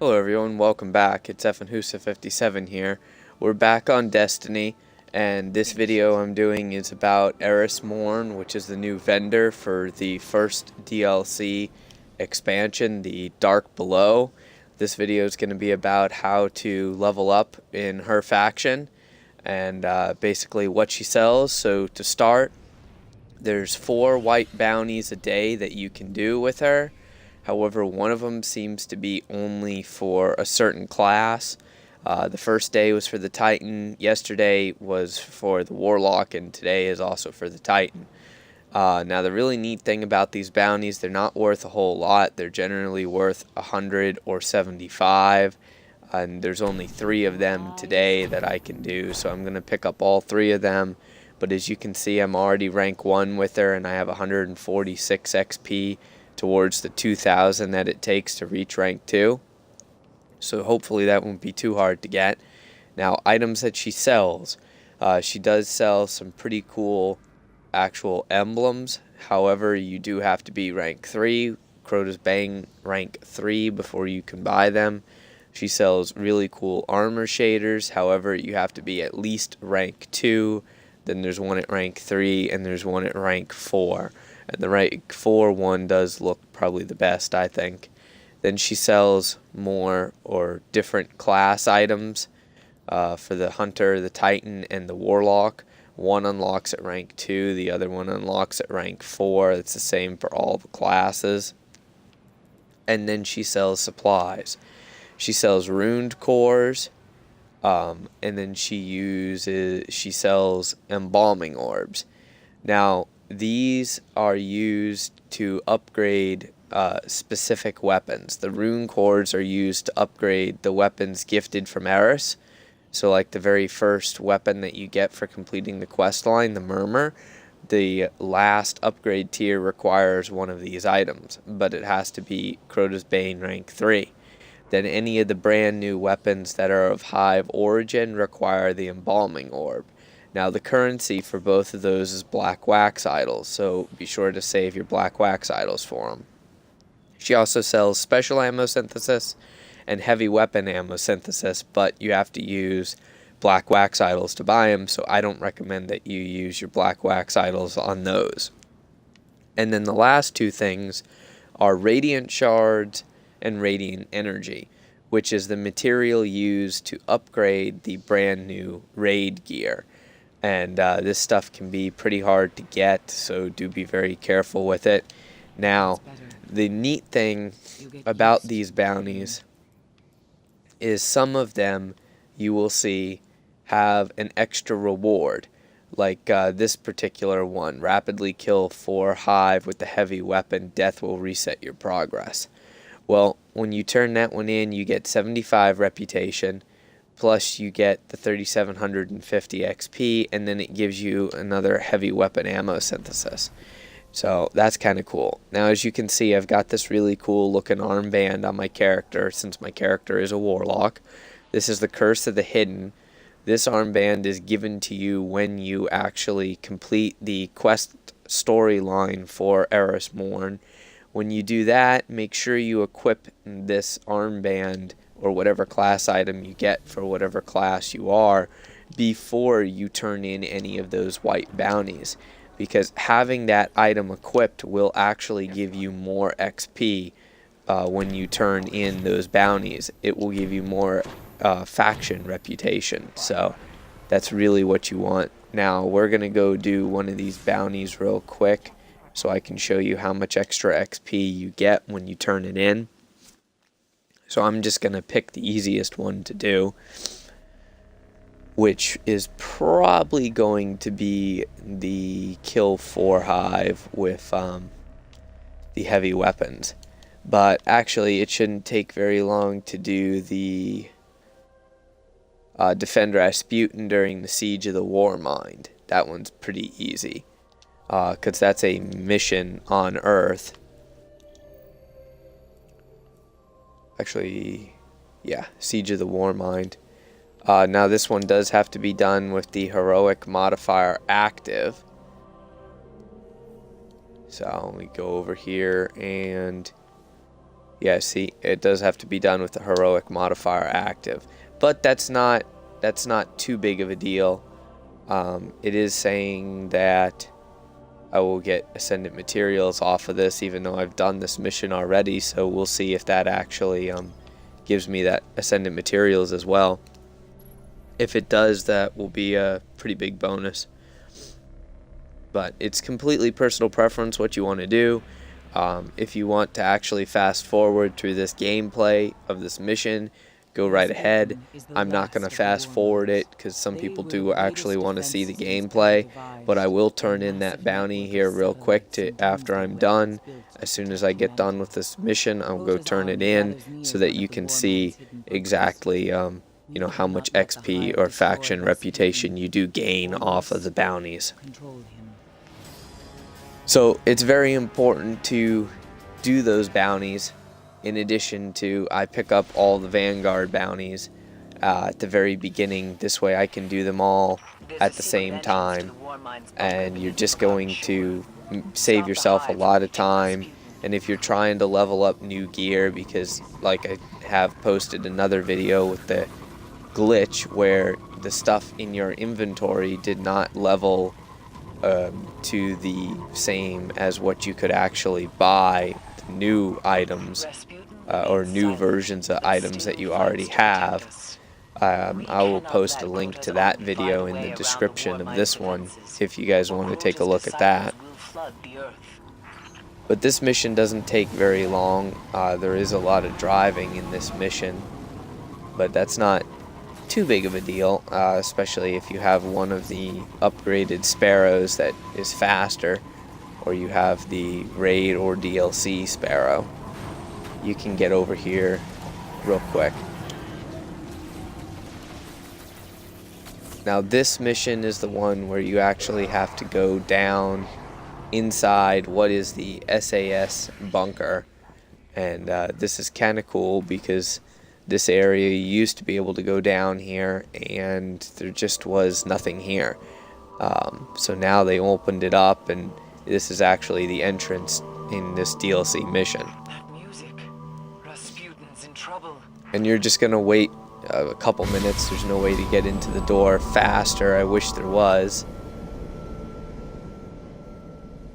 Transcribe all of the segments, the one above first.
Hello everyone, welcome back. It's FNHusa57 here. We're back on Destiny, and this video I'm doing is about ERIS MORN, which is the new vendor for the first DLC expansion, the Dark Below. This video is going to be about how to level up in her faction and basically what she sells. So to start, there's 4 white bounties a day that you can do with her. However, one of them seems to be only for a certain class. The first day was for the Titan, yesterday was for the Warlock, and today is also for the Titan. Now, the really neat thing about these bounties, they're not worth a whole lot. They're generally worth 100 or 75, and there's only 3 of them today that I can do, so I'm going to pick up all 3 of them. But as you can see, I'm already rank 1 with her, and I have 146 XP towards the 2,000 that it takes to reach rank 2. So hopefully that won't be too hard to get. Now, items that she sells. She does sell some pretty cool actual emblems. However, you do have to be rank 3. CROTA'S Bang rank 3 before you can buy them. She sells really cool armor shaders. However, you have to be at least rank 2. Then there's one at rank 3 and there's one at rank 4. And the rank 4 one does look probably the best, I think. Then she sells more or different class items for the Hunter, the Titan, and the Warlock. One unlocks at rank 2, the other one unlocks at rank 4. It's the same for all the classes. And then she sells supplies. She sells runed cores, and then she sells embalming orbs. Now, these are used to upgrade specific weapons. The rune cores are used to upgrade the weapons gifted from ERIS. So like the very first weapon that you get for completing the quest line, the Murmur, the last upgrade tier requires one of these items, but it has to be CROTA'S Bane rank 3. Then any of the brand new weapons that are of Hive origin require the embalming orb. Now, the currency for both of those is black wax idols, so be sure to save your black wax idols for them. She also sells special ammo synthesis and heavy weapon ammo synthesis, but you have to use black wax idols to buy them, so I don't recommend that you use your black wax idols on those. And then the last 2 things are radiant shards and radiant energy, which is the material used to upgrade the brand new raid gear. And this stuff can be pretty hard to get, so do be very careful with it. Now, the neat thing about these bounties is some of them you will see have an extra reward. Like this particular one, rapidly kill 4 Hive with the heavy weapon, death will reset your progress. Well, when you turn that one in, you get 75 reputation. Plus you get the 3,750 XP, and then it gives you another heavy weapon ammo synthesis. So that's kind of cool. Now, as you can see, I've got this really cool looking armband on my character, since my character is a Warlock. This is the Curse of the Hidden. This armband is given to you when you actually complete the quest storyline for ERIS MORN. When you do that, make sure you equip this armband or whatever class item you get for whatever class you are before you turn in any of those white bounties, because having that item equipped will actually give you more XP when you turn in those bounties. It will give you more faction reputation, so that's really what you want. Now we're gonna go do one of these bounties real quick so I can show you how much extra XP you get when you turn it in. So I'm just going to pick the easiest one to do, which is probably going to be the kill 4 Hive with the heavy weapons. But actually, it shouldn't take very long to do the defend Rasputin during the Siege of the Warmind. That one's pretty easy, because that's a mission on Earth. Actually, yeah, Siege of the Warmind. Now this one does have to be done with the heroic modifier active. So we go over here and Yeah, see, it does have to be done with the heroic modifier active, but that's not too big of a deal. It is saying that I will get ascendant materials off of this, even though I've done this mission already, so we'll see if that actually gives me that ascendant materials as well. If it does, that will be a pretty big bonus. But it's completely personal preference what you want to do. If you want to actually fast forward through this gameplay of this mission, go right ahead. I'm not going to fast forward it because some people do actually want to see the gameplay, but I will turn in that bounty here real quick after I'm done. As soon as I get done with this mission, I'll go turn it in so that you can see exactly you know, how much XP or faction reputation you do gain off of the bounties. So it's very important to do those bounties. In addition to, I pick up all the Vanguard bounties at the very beginning. This way I can do them all at the same time, and you're just going to save yourself a lot of time. And if you're trying to level up new gear, because like I have posted another video with the glitch where the stuff in your inventory did not level to the same as what you could actually buy new items or new versions of items that you already have. I will post a link to that video in the description of this one if you guys want to take a look at that. But this mission doesn't take very long. There is a lot of driving in this mission, but that's not too big of a deal, especially if you have one of the upgraded Sparrows that is faster, or you have the raid or DLC Sparrow. You can get over here real quick. Now this mission is the one where you actually have to go down inside what is the SAS bunker, and this is kind of cool because this area, you used to be able to go down here and there just was nothing here. So now they opened it up, and this is actually the entrance in this DLC mission. That music. Rasputin's in trouble. And you're just gonna wait a couple minutes. There's no way to get into the door faster. I wish there was.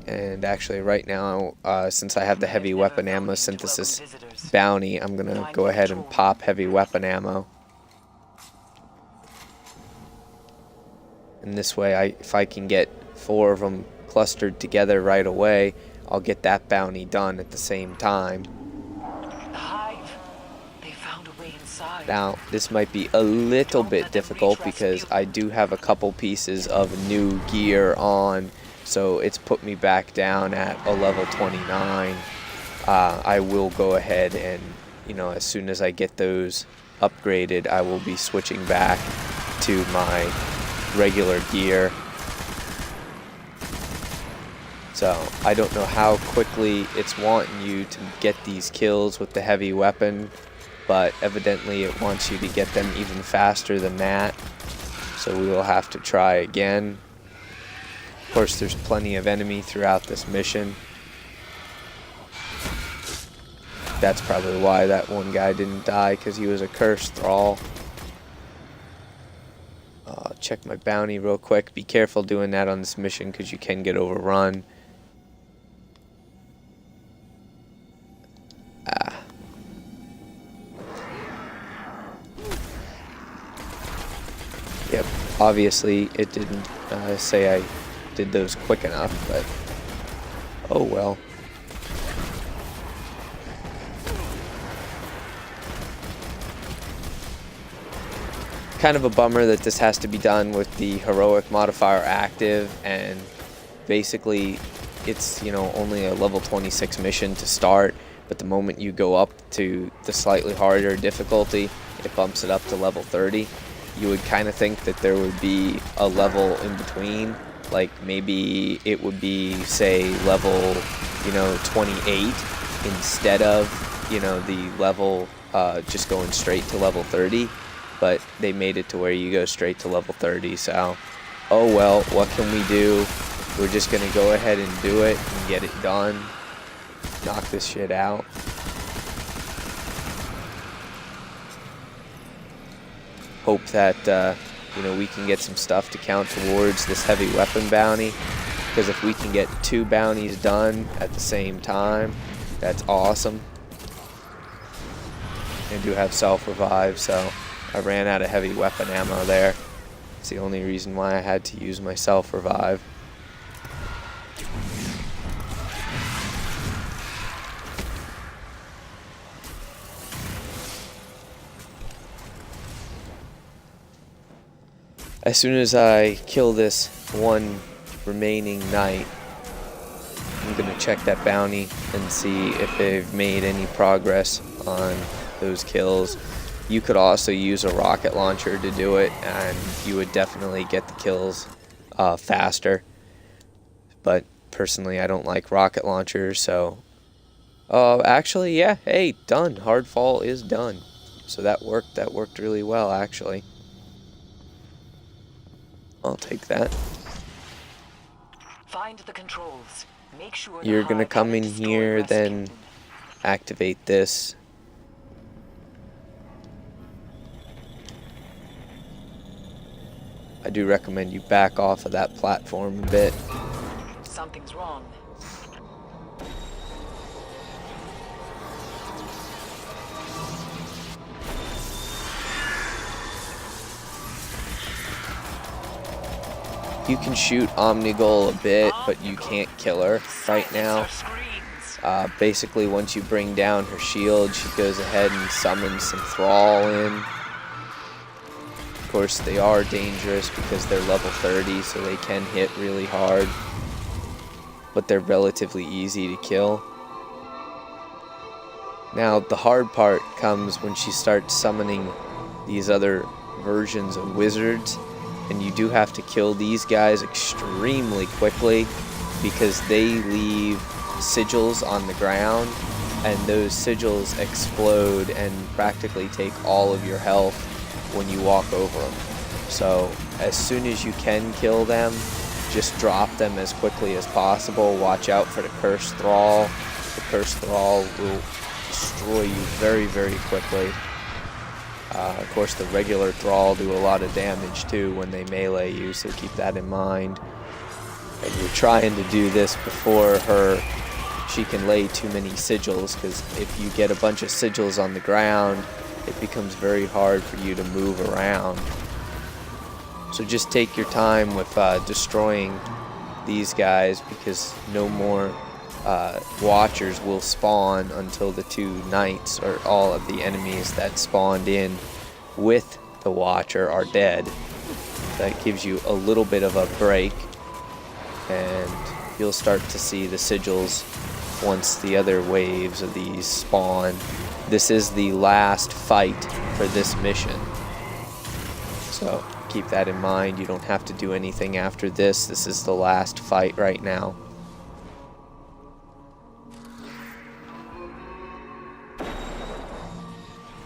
And actually right now, since I have the heavy weapon ammo synthesis bounty, I'm gonna go ahead and pop heavy weapon ammo. And this way, if I can get 4 of them clustered together right away, I'll get that bounty done at the same time. The hive. They found a way inside. Now, this might be a little bit difficult because I do have a couple pieces of new gear on, so it's put me back down at a level 29. I will go ahead and, you know, as soon as I get those upgraded, I will be switching back to my regular gear. So I don't know how quickly it's wanting you to get these kills with the heavy weapon, but evidently it wants you to get them even faster than that. So we will have to try again. Of course, there's plenty of enemy throughout this mission. That's probably why that one guy didn't die, because he was a cursed thrall. Check my bounty real quick. Be careful doing that on this mission because you can get overrun. Yep, obviously it didn't say I did those quick enough, but oh well. Kind of a bummer that this has to be done with the heroic modifier active, and basically it's, you know, only a level 26 mission to start, but the moment you go up to the slightly harder difficulty, it bumps it up to level 30. You would kind of think that there would be a level in between, like maybe it would be, say, level, you know, 28 instead of, you know, the level just going straight to level 30. But they made it to where you go straight to level 30, so oh well, what can we do? We're just gonna go ahead and do it and get it done. Knock this shit out. hope that you know, we can get some stuff to count towards this heavy weapon bounty, because if we can get 2 bounties done at the same time, that's awesome. I do have self-revive, so I ran out of heavy weapon ammo there. It's the only reason why I had to use my self-revive. As soon as I kill this one remaining knight, I'm going to check that bounty and see if they've made any progress on those kills. You could also use a rocket launcher to do it, and you would definitely get the kills faster. But personally, I don't like rocket launchers, so... actually, yeah, hey, done. Hardfall is done. So that worked really well, actually. I'll take that. Find the controls. Make sure You're gonna come in here, then activate this. I do recommend you back off of that platform a bit. Something's wrong. You can shoot Omnigul a bit, but you can't kill her right now. Basically, once you bring down her shield, she goes ahead and summons some Thrall in. Of course, they are dangerous because they're level 30, so they can hit really hard. But they're relatively easy to kill. Now, the hard part comes when she starts summoning these other versions of wizards. And you do have to kill these guys extremely quickly because they leave sigils on the ground, and those sigils explode and practically take all of your health when you walk over them. So as soon as you can kill them, just drop them as quickly as possible. Watch out for the Cursed Thrall. The Cursed Thrall will destroy you very, very quickly. Of course, the regular Thrall do a lot of damage too when they melee you, so keep that in mind. And you're trying to do this before she can lay too many sigils, because if you get a bunch of sigils on the ground, it becomes very hard for you to move around. So just take your time with destroying these guys, because no more Watchers will spawn until the 2 knights, or all of the enemies that spawned in with the Watcher, are dead. That gives you a little bit of a break, and you'll start to see the sigils once the other waves of these spawn. This is the last fight for this mission, so keep that in mind. You don't have to do anything after this. This is the last fight right now.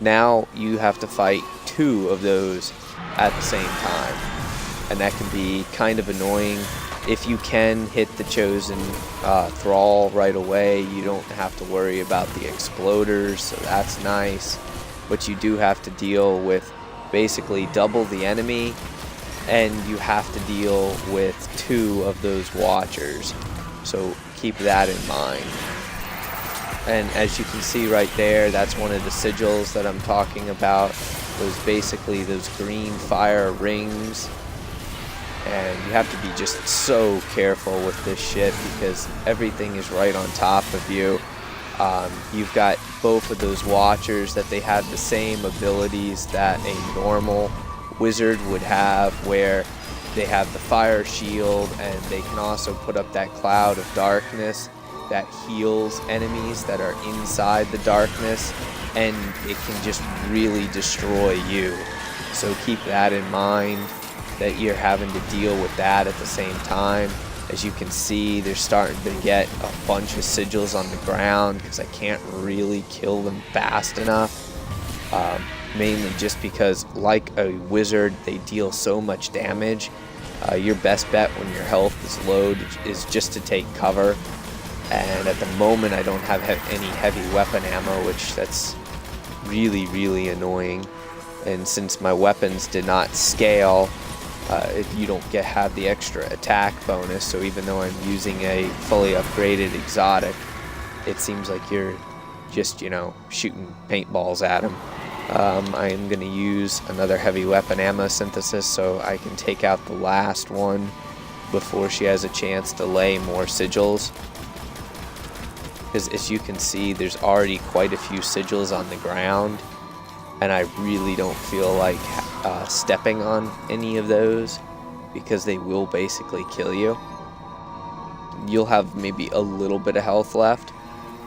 Now you have to fight 2 of those at the same time, and that can be kind of annoying. If you can hit the chosen Thrall right away, you don't have to worry about the exploders, so that's nice. But you do have to deal with basically double the enemy, and you have to deal with 2 of those Watchers, so keep that in mind. And as you can see right there, that's one of the sigils that I'm talking about. Basically those green fire rings. And you have to be just so careful with this shit because everything is right on top of you. You've got both of those Watchers that they have the same abilities that a normal wizard would have, where they have the fire shield, and they can also put up that cloud of darkness that heals enemies that are inside the darkness, and it can just really destroy you. So keep that in mind, that you're having to deal with that at the same time. As you can see, they're starting to get a bunch of sigils on the ground because I can't really kill them fast enough. Mainly just because, like a wizard, they deal so much damage. Your best bet when your health is low is just to take cover. And at the moment I don't have any heavy weapon ammo, which that's really, really annoying. And since my weapons did not scale, you don't have the extra attack bonus. So even though I'm using a fully upgraded exotic, it seems like you're just, you know, shooting paintballs at them. I am going to use another heavy weapon ammo synthesis so I can take out the last one before she has a chance to lay more sigils. Because as you can see, there's already quite a few sigils on the ground, and I really don't feel like stepping on any of those because they will basically kill you. You'll have maybe a little bit of health left,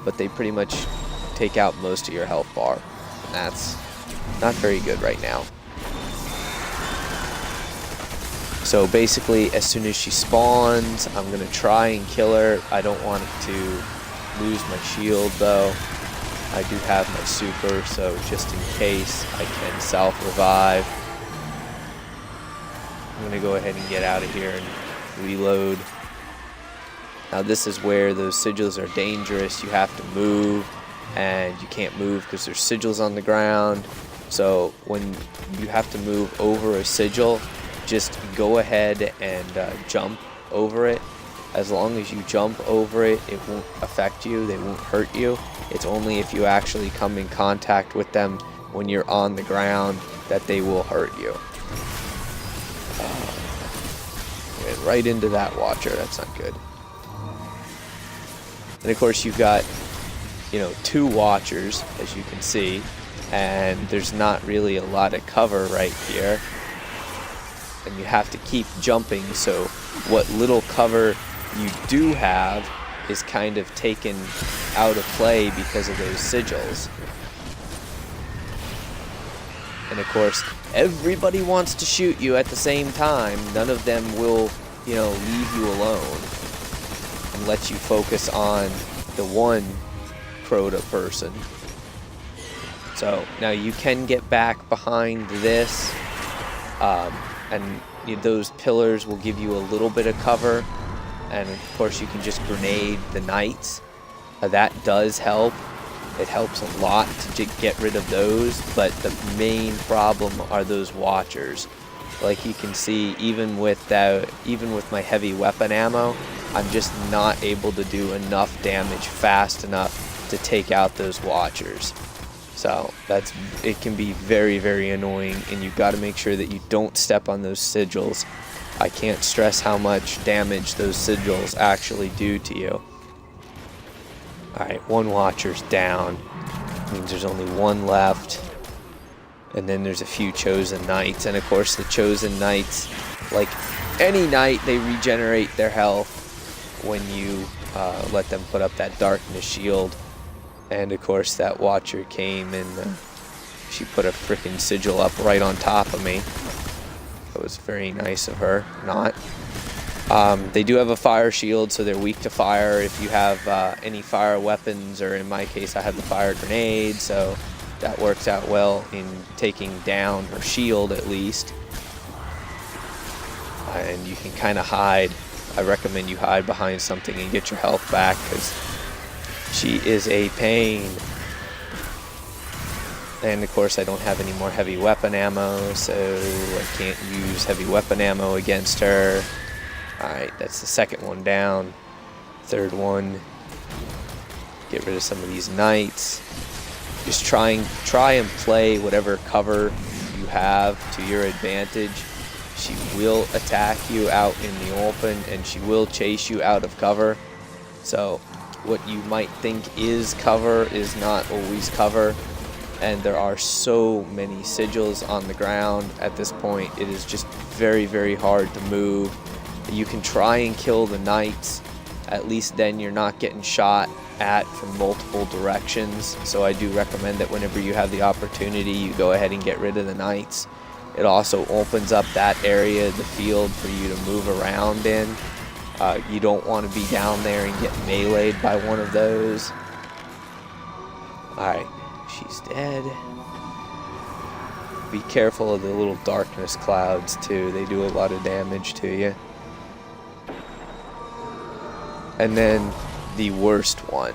but they pretty much take out most of your health bar, and that's not very good right now. So basically, as soon as she spawns, I'm going to try and kill her. I don't want to lose my shield though. I do have my super, so just in case I can self-revive. I'm going to go ahead and get out of here and reload. Now this is where those sigils are dangerous. You have to move, and you can't move because there's sigils on the ground. So when you have to move over a sigil, just go ahead and jump over it. As long as you jump over it, it won't affect you, they won't hurt you. It's only if you actually come in contact with them when you're on the ground that they will hurt you. Went right into that watcher, that's not good. And of course you've got, you know, 2 watchers, as you can see, and there's not really a lot of cover right here. And you have to keep jumping, so what little cover you do have is kind of taken out of play because of those sigils. And of course, everybody wants to shoot you at the same time. None of them will, you know, leave you alone and let you focus on the one Crota person. So now you can get back behind this, and those pillars will give you a little bit of cover. And of course you can just grenade the knights. That does help. It helps a lot to get rid of those, but the main problem are those watchers. Like you can see, even with my heavy weapon ammo, I'm just not able to do enough damage fast enough to take out those watchers. So it can be very, very annoying, and you've got to make sure that you don't step on those sigils. I can't stress how much damage those sigils actually do to you. Alright, 1 watcher's down. Means there's only 1 left. And then there's a few chosen knights. And of course the chosen knights, like any knight, they regenerate their health when you let them put up that darkness shield. And of course that watcher came and she put a freaking sigil up right on top of me. It was very nice of her. Not. They do have a fire shield, so they're weak to fire. If you have any fire weapons, or in my case I have the fire grenade, so that works out well in taking down her shield at least. And you can kind of hide. I recommend you hide behind something and get your health back, because she is a pain. And of course I don't have any more heavy weapon ammo, so I can't use heavy weapon ammo against her. Alright, that's the second one down. Third one. Get rid of some of these knights. Just try and play whatever cover you have to your advantage. She will attack you out in the open, and she will chase you out of cover. So what you might think is cover is not always cover. And there are so many sigils on the ground at this point. It is just very, very hard to move. You can try and kill the knights. At least then you're not getting shot at from multiple directions. So I do recommend that whenever you have the opportunity, you go ahead and get rid of the knights. It also opens up that area of the field for you to move around in. You don't want to be down there and get meleeed by one of those. Alright. She's dead. Be careful of the little darkness clouds too. They do a lot of damage to you. And then the worst one.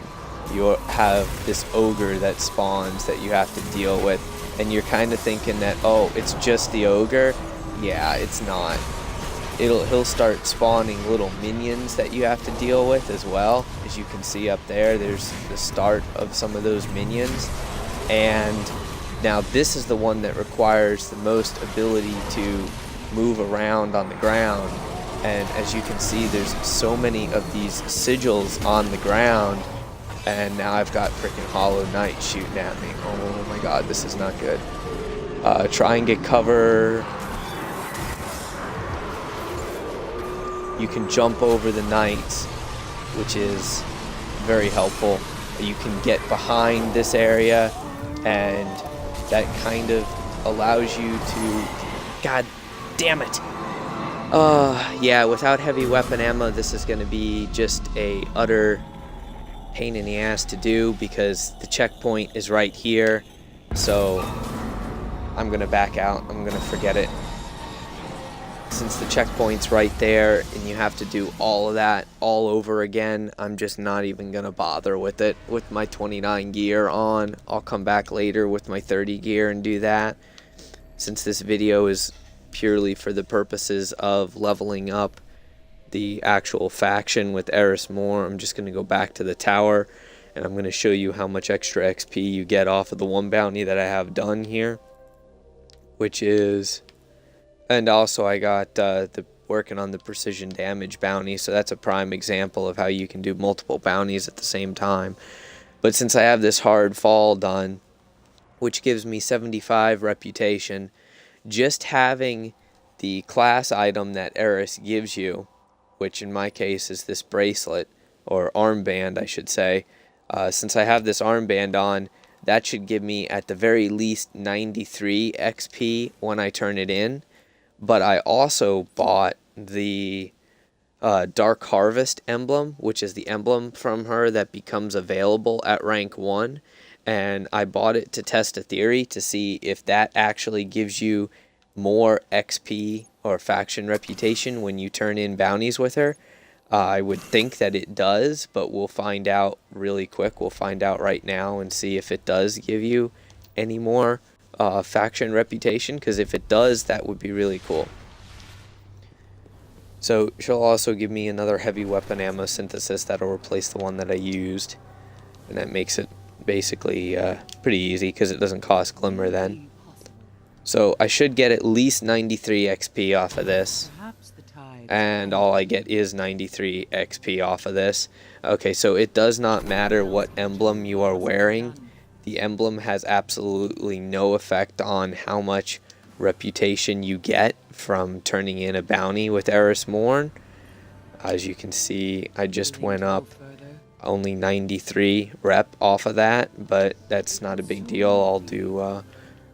You have this ogre that spawns that you have to deal with. and you're kind of thinking that, oh, it's just the ogre. Yeah, it's not. He'll start spawning little minions that you have to deal with as well. As you can see up there, there's the start of some of those minions. And now this is the one that requires the most ability to move around on the ground. And as you can see, there's so many of these sigils on the ground. And now I've got freaking Hollow Knight shooting at me. Oh my god, this is not good. Try and get cover. You can jump over the knights, which is very helpful. You can get behind this area, and that kind of allows you to... God damn it! Yeah, without heavy weapon ammo, this is going to be just a utter pain in the ass to do, because the checkpoint is right here. So I'm going to back out. I'm going to forget it. Since the checkpoint's right there and you have to do all of that all over again, I'm just not even going to bother with it with my 29 gear on. I'll come back later with my 30 gear and do that. Since this video is purely for the purposes of leveling up the actual faction with ERIS MORN, I'm just going to go back to the tower and I'm going to show you how much extra XP you get off of the one bounty that I have done here, which is... And also I got working on the precision damage bounty, so that's a prime example of how you can do multiple bounties at the same time. But since I have this hard fall done, which gives me 75 reputation, just having the class item that ERIS gives you, which in my case is this bracelet, or armband I should say, since I have this armband on, that should give me at the very least 93 XP when I turn it in. But I also bought the Dark Harvest emblem, which is the emblem from her that becomes available at rank 1. And I bought it to test a theory to see if that actually gives you more XP or faction reputation when you turn in bounties with her. I would think that it does, but we'll find out really quick. We'll find out right now and see if it does give you any more faction reputation, because if it does, that would be really cool. So she'll also give me another heavy weapon ammo synthesis that'll replace the one that I used, and that makes it basically pretty easy because it doesn't cost Glimmer then. So I should get at least 93 XP off of this, and all I get is 93 XP off of this. Okay, so it does not matter what emblem you are wearing. The emblem has absolutely no effect on how much reputation you get from turning in a bounty with ERIS MORN. As you can see, I just went up only 93 rep off of that, but that's not a big deal.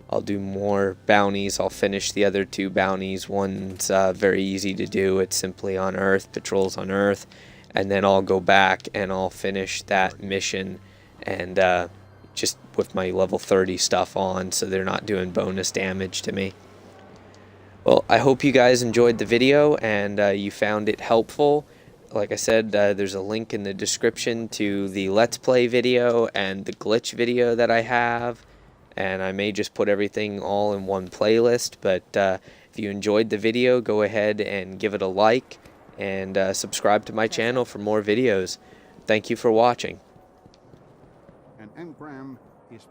I'll do more bounties. I'll finish the other 2 bounties. One's very easy to do. It's simply on Earth, patrols on Earth, and then I'll go back and I'll finish that mission and just with my level 30 stuff on, so they're not doing bonus damage to me. Well, I hope you guys enjoyed the video and you found it helpful. Like I said, there's a link in the description to the Let's Play video and the glitch video that I have, and I may just put everything all in one playlist, but if you enjoyed the video, go ahead and give it a like and subscribe to my channel for more videos. Thank you for watching. An engram is